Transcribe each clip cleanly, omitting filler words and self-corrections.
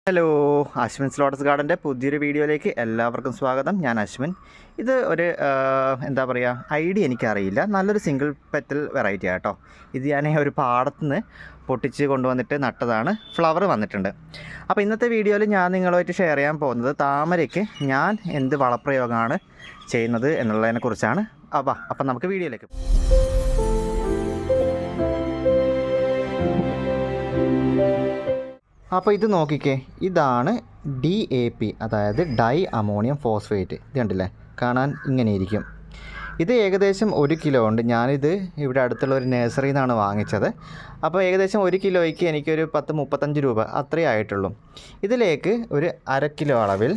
Hello, Ashwin's lotus ഗാർഡൻ്റെ പുതിയൊരു വീഡിയോയിലേക്ക് എല്ലാവർക്കും സ്വാഗതം. ഞാൻ അശ്വിൻ. ഇത് ഒരു എന്താ പറയുക, ഐഡിയ എനിക്കറിയില്ല. നല്ലൊരു സിംഗിൾ പെറ്റൽ വെറൈറ്റി ആട്ടോ. ഇത് ഞാൻ ഒരു പാടത്തുനിന്ന് പൊട്ടിച്ച് കൊണ്ടുവന്നിട്ട് നട്ടതാണ്. ഫ്ലവർ വന്നിട്ടുണ്ട്. അപ്പോൾ ഇന്നത്തെ വീഡിയോയിൽ ഞാൻ നിങ്ങളുമായിട്ട് ഷെയർ ചെയ്യാൻ പോകുന്നത് താമരയ്ക്ക് ഞാൻ എന്ത് വളപ്രയോഗമാണ് ചെയ്യുന്നത് എന്നുള്ളതിനെക്കുറിച്ചാണ്. അപ്പം നമുക്ക് വീഡിയോയിലേക്ക്. അപ്പോൾ ഇത് നോക്കിക്കേ, ഇതാണ് DAP, അതായത് ഡൈ അമോണിയം ഫോസ്ഫേറ്റ്. ഇത് കണ്ടില്ലേ, കാണാൻ ഇങ്ങനെ ഇരിക്കും. ഇത് ഏകദേശം 1 കിലോ ഉണ്ട്. ഞാനിത് ഇവിടെ അടുത്തുള്ള ഒരു നഴ്സറിയിൽ നിന്നാണ് വാങ്ങിച്ചത്. അപ്പോൾ ഏകദേശം 1 കിലോയ്ക്ക് എനിക്കൊരു 10-35 രൂപ അത്രയേ ആയിട്ടുള്ളൂ. ഇതിലേക്ക് ഒരു 1/2 കിലോ അളവിൽ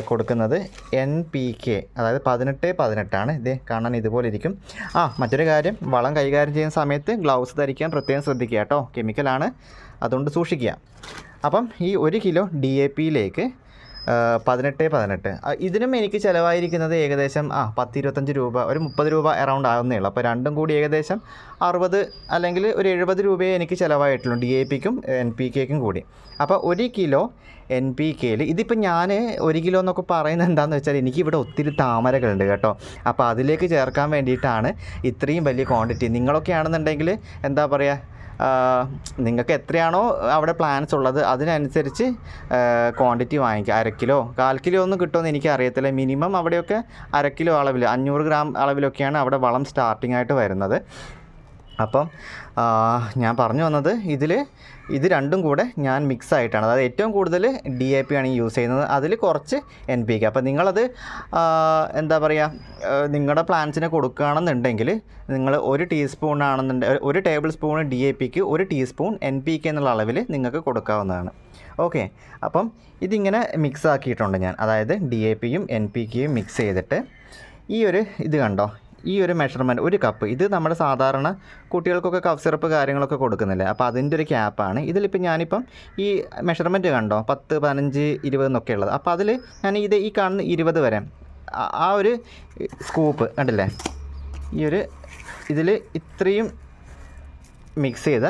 കൊടുക്കുന്നത് NPK, അതായത് 18-18 ഇത് കാണാൻ ഇതുപോലെ ഇരിക്കും. മറ്റൊരു കാര്യം, വളം കൈകാര്യം ചെയ്യുന്ന സമയത്ത് ഗ്ലൗസ് ധരിക്കാൻ പ്രത്യേകം ശ്രദ്ധിക്കുക കേട്ടോ. കെമിക്കലാണ്, അതുകൊണ്ട് സൂക്ഷിക്കുക. അപ്പം ഈ 1 കിലോ DAPയിലേക്ക് 18-18 ഇതിനും എനിക്ക് ചിലവായിരിക്കുന്നത് ഏകദേശം 10-25 രൂപ, ഒരു 30 രൂപ അറൗണ്ട് ആകുന്നേ ഉള്ളൂ. അപ്പോൾ രണ്ടും കൂടി ഏകദേശം 60 അല്ലെങ്കിൽ ഒരു 70 രൂപയെ എനിക്ക് ചിലവായിട്ടുള്ളൂ, DAPക്കും NPKക്കും കൂടി. അപ്പോൾ 1 കിലോ NPKയിൽ ഇതിപ്പോൾ ഞാൻ 1 കിലോ എന്നൊക്കെ പറയുന്നത് എന്താണെന്ന് വെച്ചാൽ, എനിക്കിവിടെ ഒത്തിരി താമരകളുണ്ട് കേട്ടോ. അപ്പോൾ അതിലേക്ക് ചേർക്കാൻ വേണ്ടിയിട്ടാണ് ഇത്രയും വലിയ ക്വാണ്ടിറ്റി. നിങ്ങളൊക്കെ ആണെന്നുണ്ടെങ്കിൽ എന്താ പറയുക, നിങ്ങൾക്ക് എത്രയാണോ അവിടെ പ്ലാൻസ് ഉള്ളത് അതിനനുസരിച്ച് ക്വാണ്ടിറ്റി വാങ്ങിക്കുക. 1/2 കിലോ 1/4 കിലോ ഒന്നും കിട്ടുമെന്ന് എനിക്കറിയത്തില്ല. മിനിമം അവിടെയൊക്കെ 1/2 കിലോ അളവിൽ 500 ഗ്രാം അളവിലൊക്കെയാണ് അവിടെ വളം സ്റ്റാർട്ടിംഗ് ആയിട്ട് വരുന്നത്. അപ്പം ഞാൻ പറഞ്ഞു വന്നത്, ഇത് രണ്ടും കൂടെ ഞാൻ മിക്സ് ആയിട്ടാണ്, അതായത് ഏറ്റവും കൂടുതൽ DAP ആണ് യൂസ് ചെയ്യുന്നത്, അതിൽ കുറച്ച് NPK. അപ്പോൾ നിങ്ങളത് എന്താ പറയുക, നിങ്ങളുടെ പ്ലാന്റ്സിന് കൊടുക്കുകയാണെന്നുണ്ടെങ്കിൽ നിങ്ങൾ 1 ടീസ്പൂൺ ആണെന്നുണ്ടെങ്കിൽ 1 ടേബിൾ സ്പൂൺ DAPക്ക് 1 ടീസ്പൂൺ NPK എന്നുള്ള അളവിൽ നിങ്ങൾക്ക് കൊടുക്കാവുന്നതാണ്. ഓക്കെ, അപ്പം ഇതിങ്ങനെ മിക്സ് ആക്കിയിട്ടുണ്ട് ഞാൻ, അതായത് DAPയും NPKയും മിക്സ് ചെയ്തിട്ട് ഇത് കണ്ടോ, ഈ ഒരു മെഷർമെൻറ്റ് 1 കപ്പ്. ഇത് നമ്മുടെ സാധാരണ കുട്ടികൾക്കൊക്കെ കഫ് സിറപ്പ് കാര്യങ്ങളൊക്കെ കൊടുക്കുന്നില്ലേ, അപ്പോൾ അതിൻ്റെ ഒരു ക്യാപ്പാണ്. ഇതിലിപ്പോൾ ഞാനിപ്പം ഈ മെഷർമെൻറ്റ് കണ്ടോ, 10, 15, 20 എന്നൊക്കെ ഉള്ളത്. അപ്പോൾ അതിൽ ഞാൻ ഈ കാണുന്ന 20 വരെ ആ ഒരു സ്കൂപ്പ് കണ്ടില്ലേ, ഇതിൽ ഇത്രയും മിക്സ് ചെയ്ത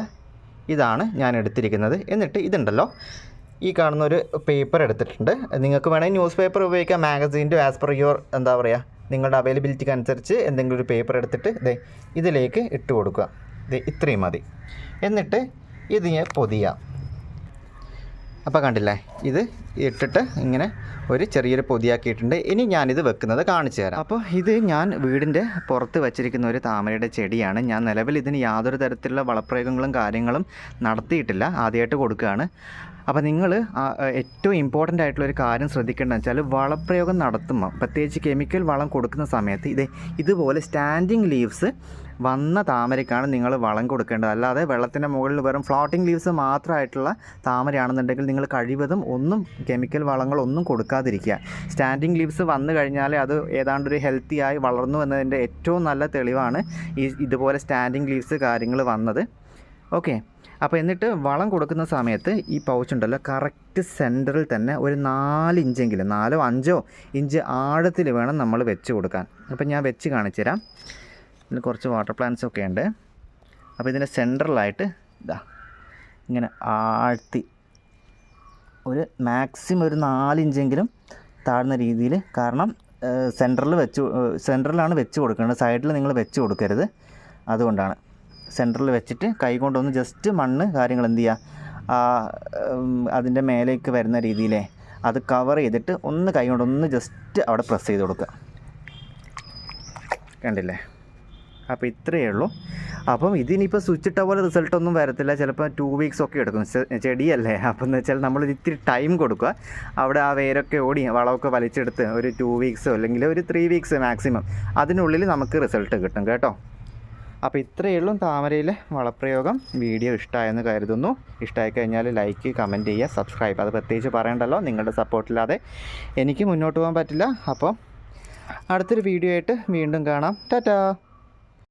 ഇതാണ് ഞാൻ എടുത്തിരിക്കുന്നത്. എന്നിട്ട് ഇതുണ്ടല്ലോ, ഈ കാണുന്ന ഒരു പേപ്പർ എടുത്തിട്ടുണ്ട്. നിങ്ങൾക്ക് വേണമെങ്കിൽ ന്യൂസ് പേപ്പർ ഉപയോഗിക്കാം, മാഗസീൻ്റെ ആസ് പെർ യുവർ എന്താ പറയുക, നിങ്ങളുടെ അവൈലബിലിറ്റിക്ക് അനുസരിച്ച് എന്തെങ്കിലും ഒരു പേപ്പർ എടുത്തിട്ട് ഇതിലേക്ക് ഇട്ട് കൊടുക്കുക. ഇത്രയും മതി. എന്നിട്ട് ഇത് ഞാൻ പൊതിയാം. അപ്പോൾ കണ്ടില്ലേ, ഇത് ഇട്ടിട്ട് ഇങ്ങനെ ഒരു ചെറിയൊരു പൊതിയാക്കിയിട്ടുണ്ട്. ഇനി ഞാനിത് വെക്കുന്നത് കാണിച്ചു തരാം. അപ്പോൾ ഇത് ഞാൻ വീടിൻ്റെ പുറത്ത് വച്ചിരിക്കുന്ന ഒരു താമരയുടെ ചെടിയാണ്. ഞാൻ നിലവിൽ ഇതിന് യാതൊരു തരത്തിലുള്ള വളപ്രയോഗങ്ങളും കാര്യങ്ങളും നടത്തിയിട്ടില്ല, ആദ്യമായിട്ട് കൊടുക്കുകയാണ്. അപ്പോൾ നിങ്ങൾ ഏറ്റവും ഇമ്പോർട്ടൻ്റ് ആയിട്ടുള്ളൊരു കാര്യം ശ്രദ്ധിക്കേണ്ടതെന്ന് വെച്ചാൽ, വളപ്രയോഗം നടത്തുമ്പോൾ പ്രത്യേകിച്ച് കെമിക്കൽ വളം കൊടുക്കുന്ന സമയത്ത് ഇതുപോലെ സ്റ്റാൻഡിങ് ലീവ്സ് വന്ന താമരയ്ക്കാണ് നിങ്ങൾ വളം കൊടുക്കേണ്ടത്. അല്ലാതെ വെള്ളത്തിൻ്റെ മുകളിൽ വെറും ഫ്ലോട്ടിംഗ് ലീവ്സ് മാത്രമായിട്ടുള്ള താമരയാണെന്നുണ്ടെങ്കിൽ നിങ്ങൾ കഴിവതും ഒന്നും കെമിക്കൽ വളങ്ങളൊന്നും കൊടുക്കാതിരിക്കുക. സ്റ്റാൻഡിങ് ലീവ്സ് വന്നു കഴിഞ്ഞാൽ അത് ഏതാണ്ടൊരു ഹെൽത്തിയായി വളർന്നു എന്നതിൻ്റെ ഏറ്റവും നല്ല തെളിവാണ് ഇതുപോലെ സ്റ്റാൻഡിങ് ലീവ്സ് കാര്യങ്ങൾ വന്നത്. ഓക്കെ, അപ്പോൾ എന്നിട്ട് വളം കൊടുക്കുന്ന സമയത്ത് ഈ പൗച്ചുണ്ടല്ലോ, കറക്റ്റ് സെൻറ്ററിൽ തന്നെ ഒരു 4 ഇഞ്ചെങ്കിലും 4-5 ഇഞ്ച് ആഴത്തിൽ വേണം നമ്മൾ വെച്ച് കൊടുക്കാൻ. അപ്പോൾ ഞാൻ വെച്ച് കാണിച്ചു തരാം. ഇതിൽ കുറച്ച് വാട്ടർ പ്ലാന്റ്സ് ഒക്കെ ഉണ്ട്. അപ്പോൾ ഇതിൻ്റെ സെൻറ്ററിലായിട്ട് ഇങ്ങനെ ആഴ്ത്തി ഒരു മാക്സിമം ഒരു 4 ഇഞ്ചെങ്കിലും താഴ്ന്ന രീതിയിൽ, കാരണം സെൻറ്ററിലാണ് വെച്ച് കൊടുക്കേണ്ടത്, സൈഡിൽ നിങ്ങൾ വെച്ച് കൊടുക്കരുത്. അതുകൊണ്ടാണ് സെൻറ്ററിൽ വെച്ചിട്ട് കൈ കൊണ്ടൊന്ന് ജസ്റ്റ് മണ്ണ് കാര്യങ്ങൾ എന്ത് ചെയ്യുക, അതിൻ്റെ മേലേക്ക് വരുന്ന രീതിയിലേ അത് കവർ ചെയ്തിട്ട് ഒന്ന് കൈ കൊണ്ടൊന്ന് ജസ്റ്റ് അവിടെ പ്രസ് ചെയ്ത് കൊടുക്കുക. കണ്ടില്ലേ, അപ്പോൾ ഇത്രയേ ഉള്ളൂ. അപ്പം ഇതിനിപ്പോൾ സ്വിച്ച് ഇട്ട പോലെ റിസൾട്ടൊന്നും വരത്തില്ല, ചിലപ്പോൾ 2 വീക്സ് ഒക്കെ എടുക്കും. ചെടിയല്ലേ, അപ്പോൾ എന്ന് വെച്ചാൽ നമ്മൾ ഇത്തിരി ടൈം കൊടുക്കുക. അവിടെ ആ വേരൊക്കെ ഓടി വളമൊക്കെ വലിച്ചെടുത്ത് ഒരു 2 വീക്സോ അല്ലെങ്കിൽ ഒരു 3 വീക്സ് മാക്സിമം, അതിനുള്ളിൽ നമുക്ക് റിസൾട്ട് കിട്ടും കേട്ടോ. അപ്പോൾ ഇത്രയേ ഉള്ളൂ താമരയിലെ വളപ്രയോഗം. വീഡിയോ ഇഷ്ടമായെന്ന് കരുതുന്നു. ഇഷ്ടമായി കഴിഞ്ഞാൽ ലൈക്ക്, കമൻറ്റ് ചെയ്യുക, സബ്സ്ക്രൈബ്, അത് പ്രത്യേകിച്ച് പറയണ്ടല്ലോ. നിങ്ങളുടെ സപ്പോർട്ടില്ലാതെ എനിക്ക് മുന്നോട്ട് പോകാൻ പറ്റില്ല. അപ്പോൾ അടുത്തൊരു വീഡിയോ ആയിട്ട് വീണ്ടും കാണാം. ടാറ്റാ.